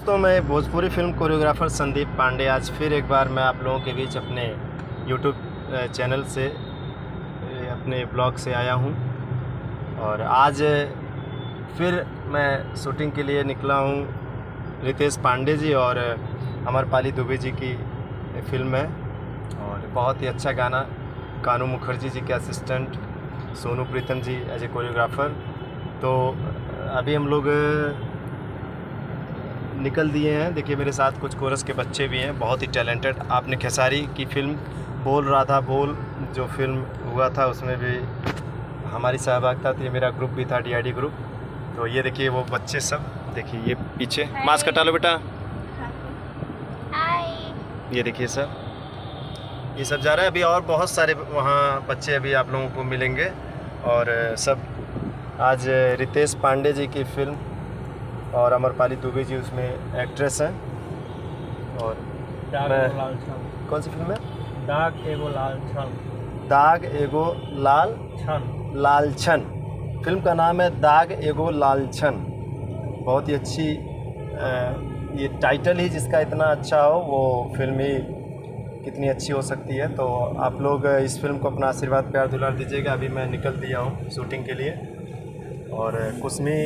दोस्तों, मैं Bhojpuri film choreographer Sandeep Pandey आज फिर एक बार मैं आप लोगों के बीच अपने यूट्यूब चैनल से अपने ब्लॉग से आया हूं। और आज फिर मैं शूटिंग के लिए निकला हूं। रितेश पांडे जी और अमरपाली दुबे जी की फिल्म है और बहुत ही अच्छा गाना। कानू मुखर्जी जी के assistant Sonu Pritam ji as a choreographer. तो अभी हम लोग निकल दिए हैं। देखिए मेरे साथ कुछ कोरस के बच्चे भी हैं, बहुत ही टैलेंटेड। आपने खेसारी की फिल्म बोल राधा बोल जो फिल्म हुआ था उसमें भी हमारी सहभागिता थी। मेरा ग्रुप भी था, डीआईडी ग्रुप। तो ये देखिए वो बच्चे सब, देखिए ये पीछे मास्क हटा लो बेटा। ये देखिए सर, ये सब जा रहा है अभी। और बहुत सारे वहाँ बच्चे अभी आप लोगों को मिलेंगे। और सब आज रितेश पांडे जी की फिल्म और अमरपाली दुबे जी उसमें एक्ट्रेस हैं। और कौन सी फिल्म है? दाग एगो लाल छन। दाग एगो लाल लालछन। फिल्म का नाम है दाग एगो लालछन। बहुत ही अच्छी ये टाइटल ही जिसका इतना अच्छा हो वो फिल्म ही कितनी अच्छी हो सकती है। तो आप लोग इस फिल्म को अपना आशीर्वाद प्यार दुलार दीजिएगा। अभी मैं निकल दिया हूँ शूटिंग के लिए और कुसमी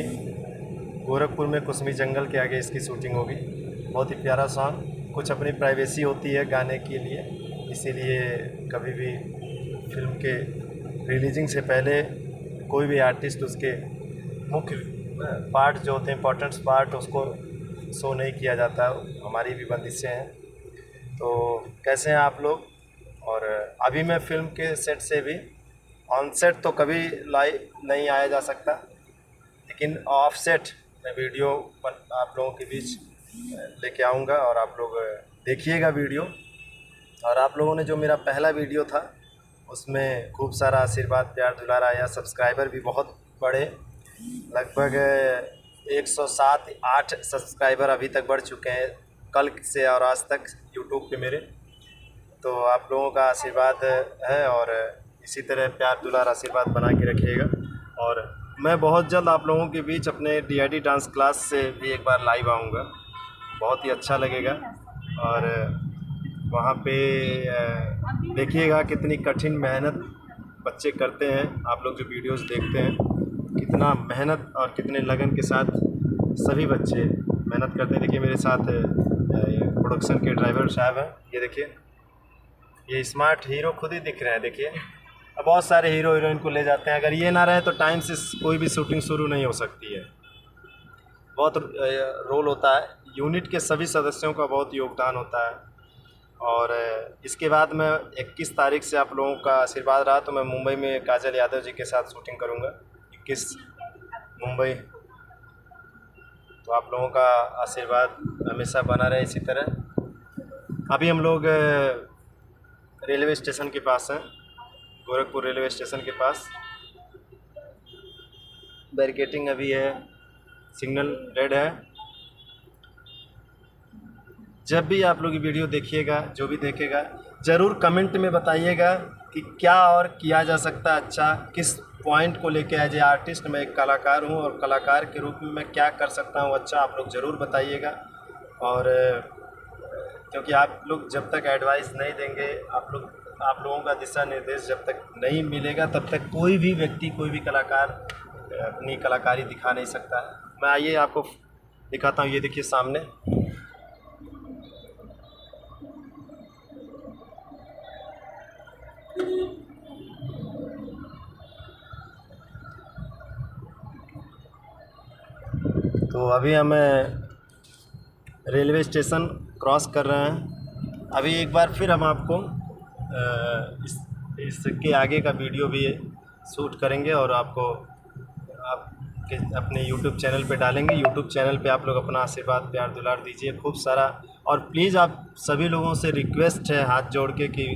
गोरखपुर में कुसमी जंगल के आगे इसकी शूटिंग होगी। बहुत ही प्यारा सॉन्ग। कुछ अपनी प्राइवेसी होती है गाने के लिए, इसीलिए कभी भी फिल्म के रिलीजिंग से पहले कोई भी आर्टिस्ट उसके मुख्य पार्ट जो होते हैं, इम्पोर्टेंट पार्ट, उसको शो नहीं किया जाता। हमारी भी बंदिशें हैं। तो कैसे हैं आप लोग? और अभी मैं फिल्म के सेट से भी, ऑन सेट तो कभी लाइव नहीं आया जा सकता, लेकिन ऑफ सेट मैं वीडियो आप लोगों के बीच लेके आऊँगा और आप लोग देखिएगा वीडियो। और आप लोगों ने जो मेरा पहला वीडियो था उसमें खूब सारा आशीर्वाद प्यार दुलार आया। सब्सक्राइबर भी बहुत बढ़े, लगभग 107-8 सब्सक्राइबर अभी तक बढ़ चुके हैं कल से और आज तक यूट्यूब पे मेरे। तो आप लोगों का आशीर्वाद है और इसी तरह प्यार दुलार आशीर्वाद बना के रखिएगा। और मैं बहुत जल्द आप लोगों के बीच अपने डीआईडी डांस क्लास से भी एक बार लाइव आऊँगा। बहुत ही अच्छा लगेगा। और वहाँ पे देखिएगा कितनी कठिन मेहनत बच्चे करते हैं। आप लोग जो वीडियोस देखते हैं, कितना मेहनत और कितने लगन के साथ सभी बच्चे मेहनत करते हैं। देखिए मेरे साथ प्रोडक्शन के ड्राइवर साहब हैं। ये देखिए ये स्मार्ट हीरो खुद ही दिख रहे हैं। देखिए अब बहुत सारे हीरो हीरोइन को ले जाते हैं, अगर ये ना रहे तो टाइम से कोई भी शूटिंग शुरू नहीं हो सकती है। बहुत रोल होता है, यूनिट के सभी सदस्यों का बहुत योगदान होता है। और इसके बाद मैं 21 तारीख से आप लोगों का आशीर्वाद रहा तो मैं मुंबई में काजल यादव जी के साथ शूटिंग करूंगा। 21 मुंबई। तो आप लोगों का आशीर्वाद हमेशा बना रहे इसी तरह। अभी हम लोग रेलवे स्टेशन के पास हैं, गोरखपुर रेलवे स्टेशन के पास। बैरिकेटिंग अभी है, सिग्नल रेड है। जब भी आप लोग ये वीडियो देखिएगा, जो भी देखेगा ज़रूर कमेंट में बताइएगा कि क्या और किया जा सकता है अच्छा, किस पॉइंट को लेके एज ए आर्टिस्ट मैं एक कलाकार हूँ और कलाकार के रूप में मैं क्या कर सकता हूँ अच्छा, आप लोग ज़रूर बताइएगा। और क्योंकि आप लोग जब तक एडवाइस नहीं देंगे, आप लोगों का दिशा निर्देश जब तक नहीं मिलेगा, तब तक कोई भी व्यक्ति, कोई भी कलाकार अपनी कलाकारी दिखा नहीं सकता है। मैं आइए आपको दिखाता हूँ। ये देखिए सामने तो अभी हम रेलवे स्टेशन क्रॉस कर रहे हैं। अभी एक बार फिर हम आपको इसके आगे का वीडियो भी शूट करेंगे और आपको आपके अपने यूट्यूब चैनल पे डालेंगे। यूट्यूब चैनल पे आप लोग अपना आशीर्वाद प्यार दुलार दीजिए खूब सारा। और प्लीज़ आप सभी लोगों से रिक्वेस्ट है हाथ जोड़ के कि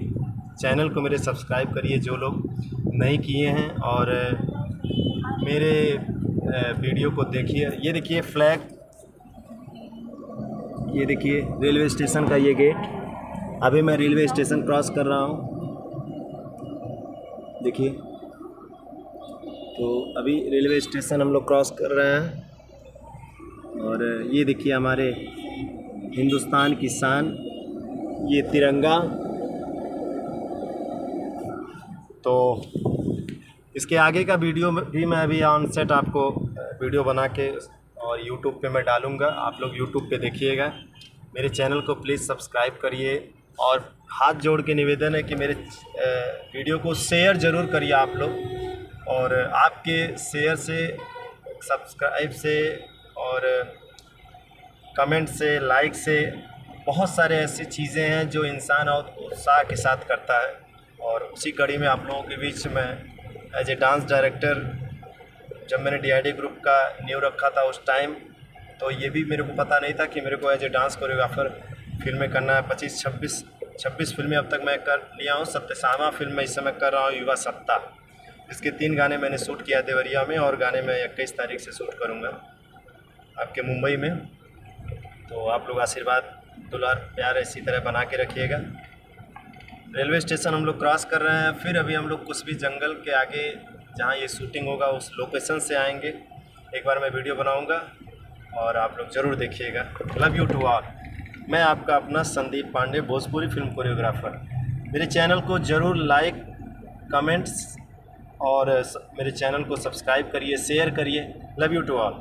चैनल को मेरे सब्सक्राइब करिए जो लोग नहीं किए हैं, और मेरे वीडियो को देखिए। ये देखिए फ्लैग, ये देखिए रेलवे स्टेशन का ये गेट। अभी मैं रेलवे स्टेशन क्रॉस कर रहा हूँ, देखिए। तो अभी रेलवे स्टेशन हम लोग क्रॉस कर रहे हैं और ये देखिए हमारे हिंदुस्तान की शान, ये तिरंगा। तो इसके आगे का वीडियो भी मैं अभी ऑन सेट आपको वीडियो बना के और यूट्यूब पे मैं डालूँगा, आप लोग यूट्यूब पे देखिएगा। मेरे चैनल को प्लीज़ सब्सक्राइब करिए और हाथ जोड़ के निवेदन है कि मेरे वीडियो को शेयर ज़रूर करिए आप लोग। और आपके शेयर से, सब्सक्राइब से और कमेंट से, लाइक से बहुत सारे ऐसी चीज़ें हैं जो इंसान और उत्साह के साथ करता है। और उसी कड़ी में आप लोगों के बीच में एज ए डांस डायरेक्टर, जब मैंने DID ग्रुप का नींव रखा था उस टाइम, तो ये भी मेरे को पता नहीं था कि मेरे को एज ए डांस कोरियोग्राफर फिल्में करना है। 26 फिल्में अब तक मैं कर लिया हूँ। 27वां फिल्म मैं इस समय कर रहा हूँ, युवा सत्ता। इसके 3 गाने मैंने शूट किया देवरिया में, और गाने मैं 21 तारीख से शूट करूँगा आपके मुंबई में। तो आप लोग आशीर्वाद, दुलार, प्यार इसी तरह बना के रखिएगा। रेलवे स्टेशन हम लोग क्रॉस कर रहे हैं, फिर अभी हम लोग कुछ जंगल के आगे जहाँ ये शूटिंग होगा उस लोकेशन से आएंगे। एक बार मैं वीडियो बनाऊंगा और आप लोग ज़रूर देखिएगा। Love you to all. मैं आपका अपना संदीप पांडे, भोजपुरी फिल्म कोरियोग्राफर। मेरे चैनल को ज़रूर लाइक, कमेंट्स और मेरे चैनल को सब्सक्राइब करिए, शेयर करिए। Love you to all.